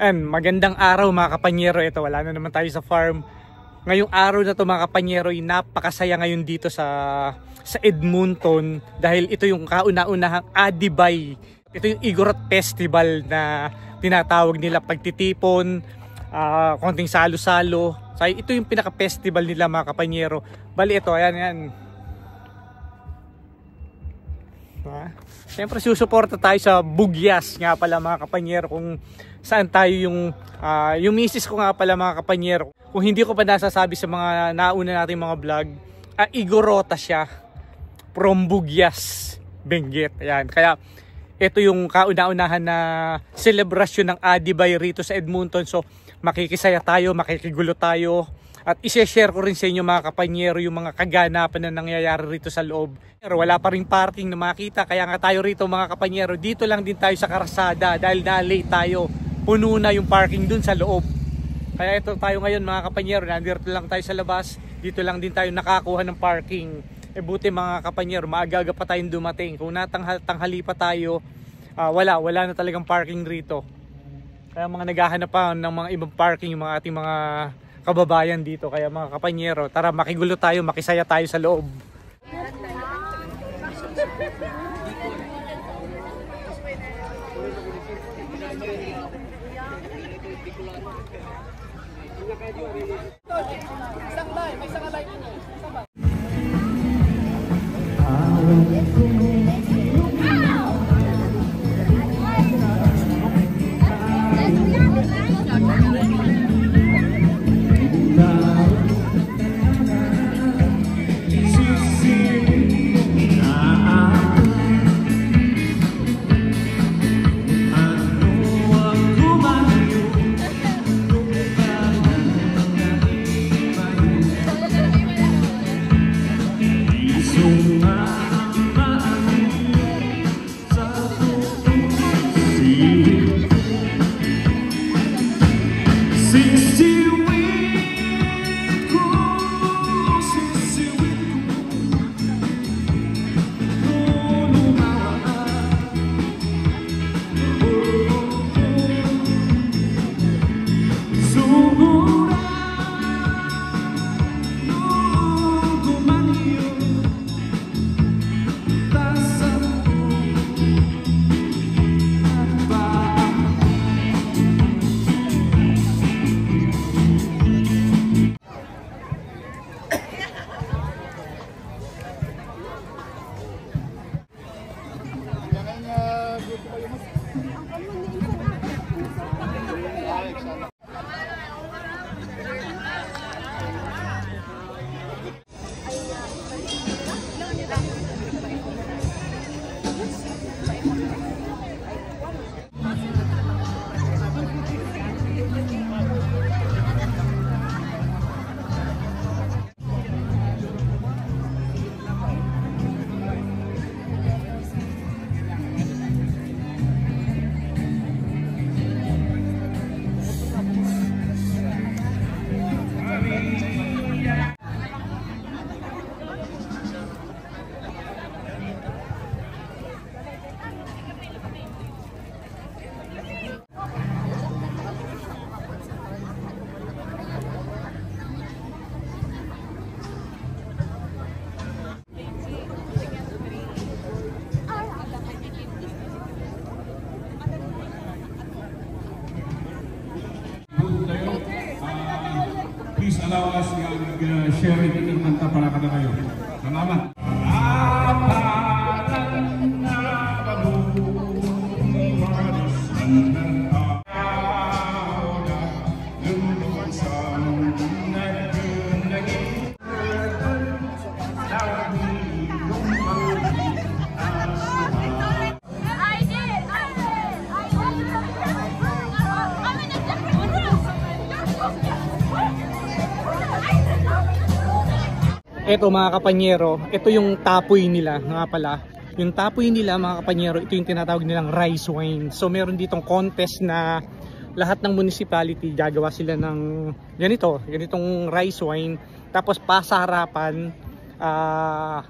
And magandang araw mga kapanyero. Ito, wala na naman tayo sa farm. Ngayong araw na to mga kapanyero, napakasaya ngayon dito sa Edmonton dahil ito yung kauna-unahang Adibay. Ito yung Igorot Festival na tinatawag nila, pagtitipon, konting salo-salo. So, ito yung pinaka-festival nila mga kapanyero. Bali ito, ayan. Siyempre susuporta tayo sa Bugyas nga pala mga kapanyero, kung saan tayo yung misis ko nga pala mga kapanyero. Kung hindi ko pa nasasabi sa mga nauna nating mga vlog, Igorota siya from Bugyas, Benguet. Ayan, kaya ito yung kauna-unahan na selebrasyon ng Adibay rito sa Edmonton. So makikisaya tayo, makikigulo tayo, at i-share ko rin sa inyo mga kapanyero yung mga kaganapan na nangyayari rito sa loob. Pero wala pa rin parking na makita, kaya nga tayo rito mga kapanyero, dito lang din tayo sa Karsada dahil na-late tayo. Puno na yung parking dun sa loob. Kaya ito tayo ngayon mga kapanyero, nandito lang tayo sa labas, dito lang din tayo nakakuha ng parking. Buti mga kapanyero, maaga-aga pa tayong dumating. Kung natanghali pa tayo, wala na talagang parking rito. Kaya mga naghahanap pa ng mga ibang parking yung mga ating mga kababayan dito. Kaya mga kapanyero, tara makigulo tayo, makisaya tayo sa loob. Please allow us yung sharing ng kanta para kada kayo. Salamat. Eto mga kapanyero, ito yung tapoy nila nga pala. Yung tapoy nila mga kapanyero, ito yung tinatawag nilang rice wine. So meron ditong contest na lahat ng municipality gagawa sila ng ganitong rice wine. Tapos pasaharapan,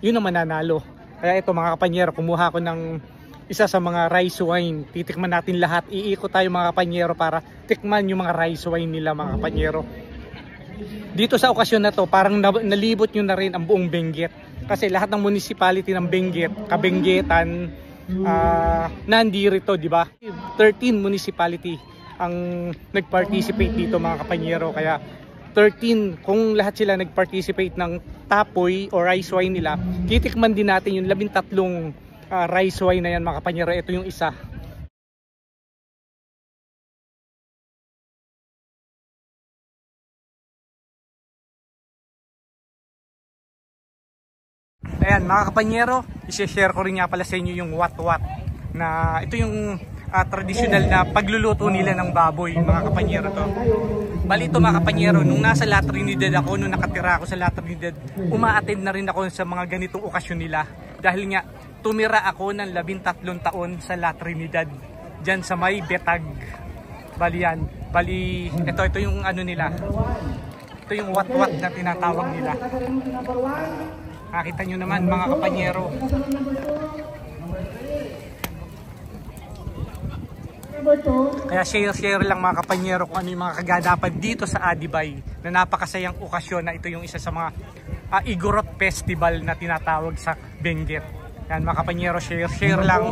yun ang mananalo. Kaya ito mga kapanyero, kumuha ko ng isa sa mga rice wine. Titikman natin lahat. Iikot tayo mga kapanyero para tikman yung mga rice wine nila mga kapanyero. Dito sa okasyon na to, parang nalibot nyo na rin ang buong Benguet. Kasi lahat ng municipality ng Benguet, Kabenggetan, nandirito, di ba? 13 municipality ang nag-participate dito mga kapanyero. Kaya 13, kung lahat sila nag-participate ng tapoy o rice wine nila, titikman din natin yung 13 rice wine na yan mga kapanyero. Ito yung isa. Ayan mga kapanyero, i-share ko rin nga pala sa inyo yung wat-wat na ito yung traditional na pagluluto nila ng baboy mga kapanyero to. Bali ito mga kapanyero, nung nasa La Trinidad ako, nung nakatira ako sa La Trinidad, uma-attend na rin ako sa mga ganitong okasyon nila. Dahil nga, tumira ako ng 13 taon sa La Trinidad, dyan sa may Betag. Bali yan, bali ito yung ano nila, ito yung wat-wat na tinatawag nila. Nakita nyo naman mga kapanyero. Kaya share lang mga kapanyero kung ano yung mga kaganapan dito sa Adibay na napakasayang okasyon na ito yung isa sa mga Igorot Festival na tinatawag sa Benguet. Yan mga kapanyero, share lang.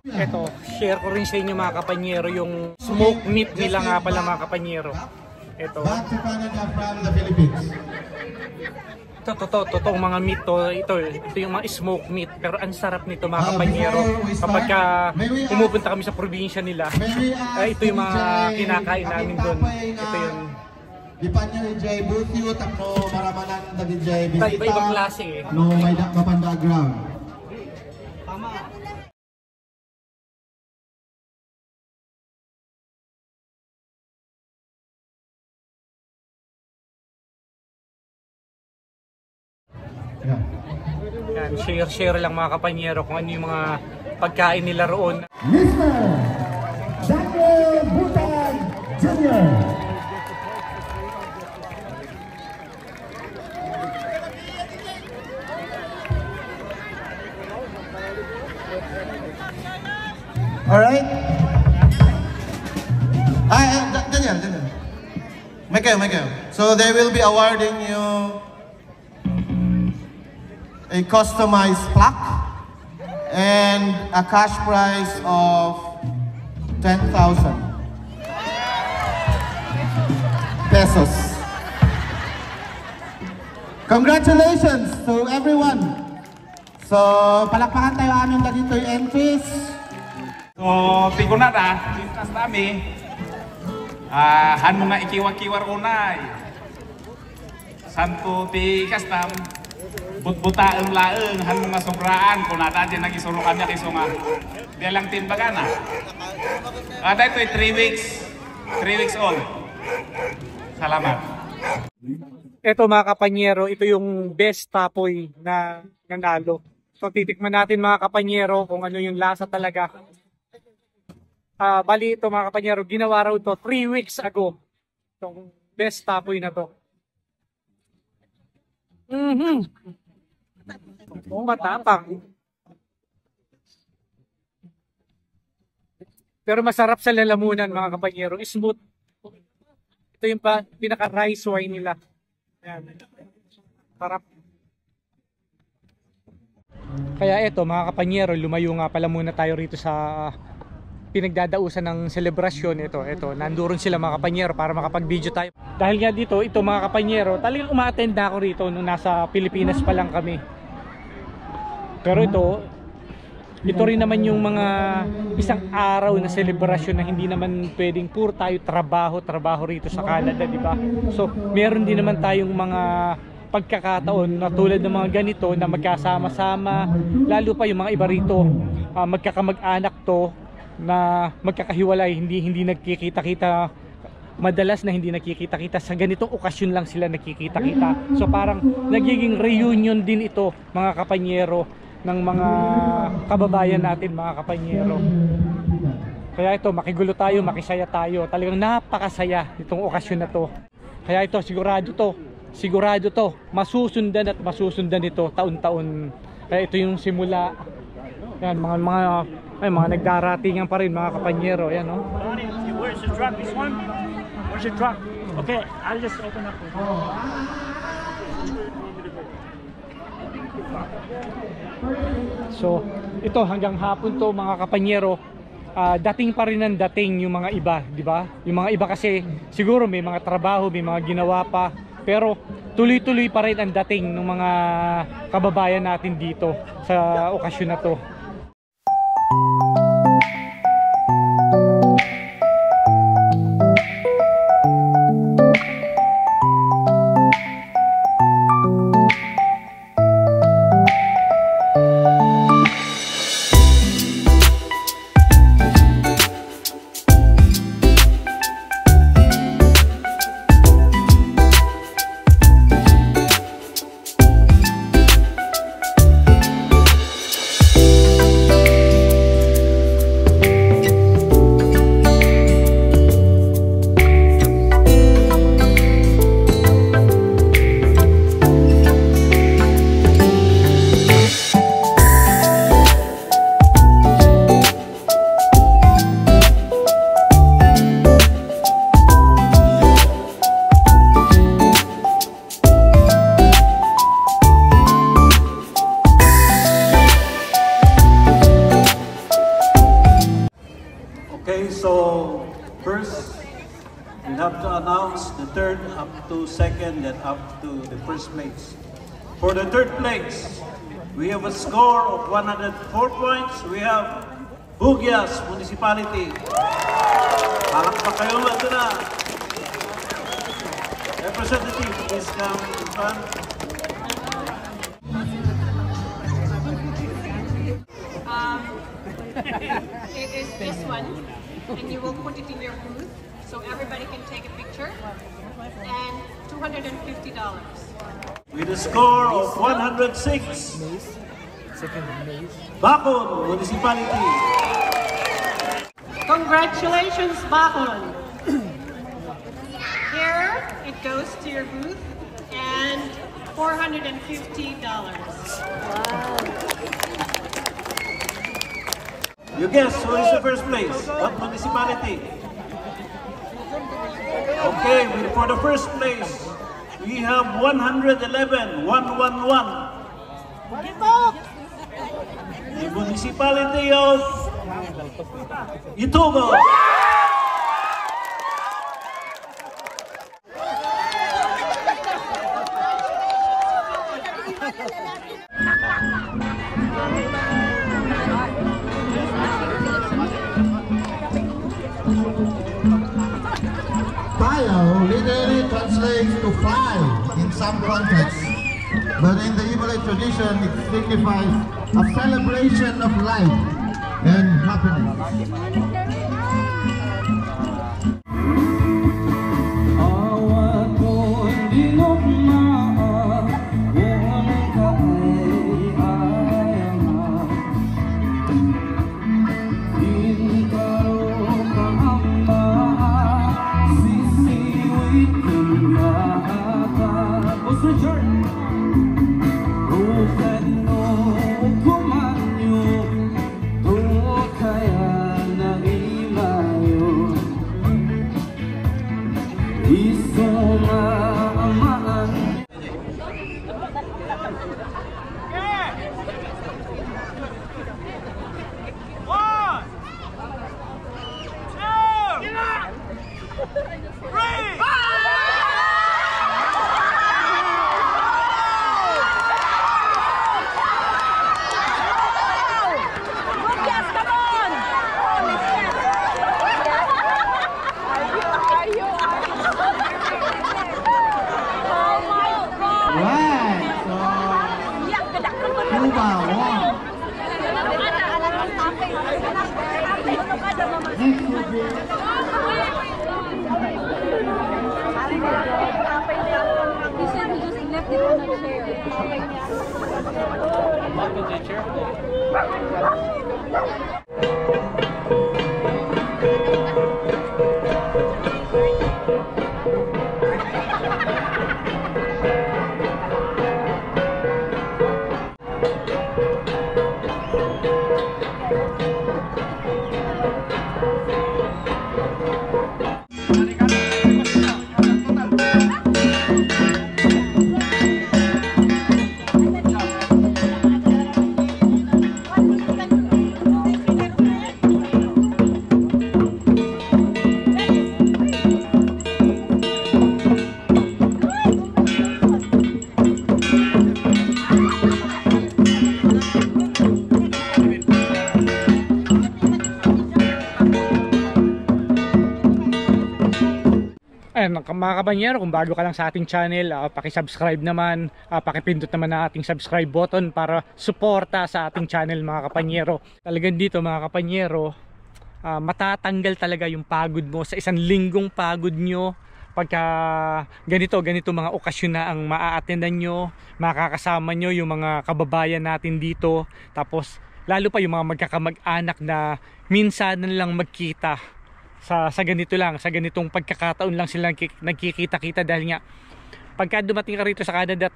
Ito, share ko rin sa inyo mga kapanyero yung smoke meat nila nga pala mga kapanyero. Ito. Back to Canada from the Philippines. Totoong mga meat to. Ito yung mga smoke meat. Pero ang sarap nito mga kapanyero. Kapag pumupunta kami sa probinsya nila, ito yung mga kinakain namin doon. Ito yun. Di pa nyo i-jay butyo, takno maramanan na di-jay bisita. Iba-ibang klase eh. No, may mapanda ground. Tama. Yan, share lang mga kapanyero kung ano yung mga pagkain nila roon. Mr. Daniel Butan Jr. Alright. Daniel. Michael. So they will be awarding you a customized plaque and a cash prize of 10,000 pesos. Congratulations to everyone. So, palakpakan tayo aming dito yung entries. So, tigunat lintas kami. Han mga ikiwar-kiwar unay. Santo ti kastam. Butbutaeng laeng han mga sobraan kung nata din nagisuro kami kisunga. Dia lang timbagan na. Ito 3 weeks old. Salamat. Ito mga kapanyero, ito yung best tapoy na nanalo. So titikman natin mga kapanyero kung ano yung lasa talaga. Bali ito mga kapanyero, ginawa raw ito 3 weeks ago. Itong best tapoy na to. Matapang. Pero masarap sa lalamunan mga kapanyero. Smooth. Ito yung pinaka rice wine nila. Ayan. Sarap. Kaya ito mga kapanyero, lumayo nga pala muna tayo rito sa pinagdadausan ng selebrasyon. Ito, nandoon sila mga kapanyero para makapag-video tayo. Dahil nga dito, ito mga kapanyero, talagang uma-attend na ako rito nung nasa Pilipinas pa lang kami. Pero ito rin naman yung mga isang araw na selebrasyon na hindi naman pwedeng puro tayo trabaho rito sa Canada, di ba? So, meron din naman tayong mga pagkakataon na tulad ng mga ganito na magkasama-sama, lalo pa yung mga iba rito, magkakamag-anak to na magkakahiwalay, hindi nagkikita-kita madalas na hindi nakikita-kita, sa ganitong okasyon lang sila nakikita-kita. So parang nagiging reunion din ito mga kapanyero ng mga kababayan natin, mga kapanyero. Kaya ito, makigulo tayo, makisaya tayo. Talagang napakasaya itong okasyon na to. Kaya ito, sigurado to, masusundan at masusundan ito taon-taon. Kaya ito yung simula. Yan, mga nagdaratingan pa rin mga kapanyero. Yan, no? Where's the truck? This one? Where's the truck? Okay, I'll just open up. So, ito hanggang hapon to mga kapanyero. Dating pa rin ang dating yung mga iba, di ba? Yung mga iba kasi siguro may mga trabaho, may mga ginawa pa, pero tuloy-tuloy pa rin ang dating ng mga kababayan natin dito sa okasyon na to. Okay, so first we have to announce the third up to second and up to the first place. For the third place, we have a score of 104 points. We have Bugyas Municipality. Palakpak kayo, ito na. Representative, please come in front. It is this one, and you will put it in your booth so everybody can take a picture, and $250. With a score of 106, Bacon Municipality. Congratulations, Bacon! Here, it goes to your booth, and $450. You guess who is the first place? What municipality? Okay, for the first place, we have 111, 111. The municipality of Itubo. Tayo literally translates to fly in some contexts, but in the Ibalay tradition it signifies a celebration of life and happiness. Ayan, mga kabanyero, kung bago ka lang sa ating channel, paki-subscribe naman, paki-pindot naman ang ating subscribe button para suporta sa ating channel, mga kapanyero. Talagang dito, mga kapanyero, matatanggal talaga yung pagod mo sa isang linggong pagod nyo. Pagka ganito mga okasyon na ang maa-attendan nyo, makakasama nyo yung mga kababayan natin dito. Tapos lalo pa yung mga magkakamag-anak na minsan lang magkita sa ganito lang, sa ganitong pagkakataon lang sila nagkikita-kita. Dahil nga pagka dumating ka rito sa Canada,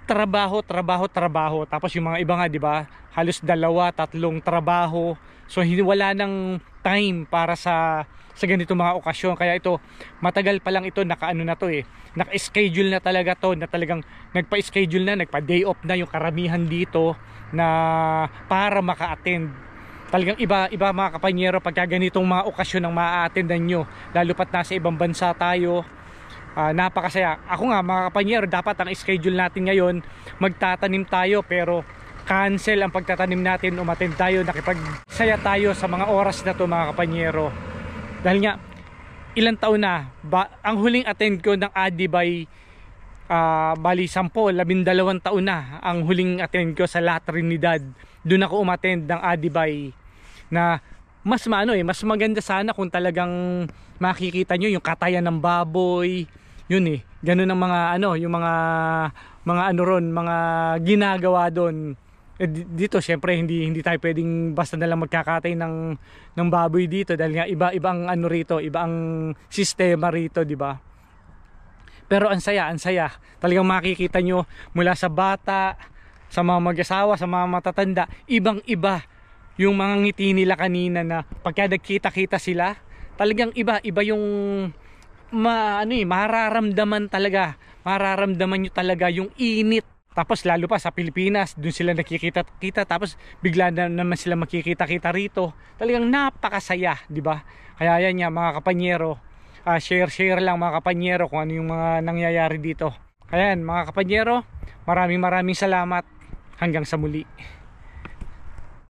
trabaho. Tapos yung mga iba nga, di ba, halos 2-3 trabaho. So wala nang time para sa ganito mga okasyon. Kaya ito, matagal pa lang ito, naka-ano na to naka-schedule na talaga to, na talagang nagpa-schedule na, nagpa-day off na yung karamihan dito na para maka-attend. Talagang iba mga kapanyero pagka ganitong mga okasyon ang maa-attendan nyo, lalo pat nasa ibang bansa tayo. Napakasaya. Ako nga mga kapanyero, dapat ang schedule natin ngayon, magtatanim tayo, pero cancel ang pagtatanim natin, umattend tayo, nakipagsaya tayo sa mga oras na to mga kapanyero. Dahil nga ilang taon na ang huling attend ko ng Adibay, bali 10-12 taon na ang huling attend ko sa La Trinidad. Doon ako umattend ng Adibay, na mas mas maganda sana kung talagang makikita nyo yung katayan ng baboy, yun ganun ang mga yung mga ron, mga ginagawa doon. Dito syempre hindi tayo pwedeng basta na lang magkakatay ng baboy dito, dahil nga iba ang rito, iba ang sistema rito, di ba? Pero ang saya talagang makikita nyo mula sa bata, sa mga mag-asawa, sa mga matatanda, ibang-iba yung mga ngiti nila kanina, na pagka nagkita-kita sila, talagang iba yung mararamdaman nyo talaga yung init. Tapos lalo pa sa Pilipinas, dun sila nakikita-kita, tapos bigla na naman sila makikita-kita rito. Talagang napakasaya, di ba? Kaya yan nga mga kapanyero, share lang mga kapanyero kung ano yung mga nangyayari dito. Ayan mga kapanyero, maraming salamat. Hanggang sa muli.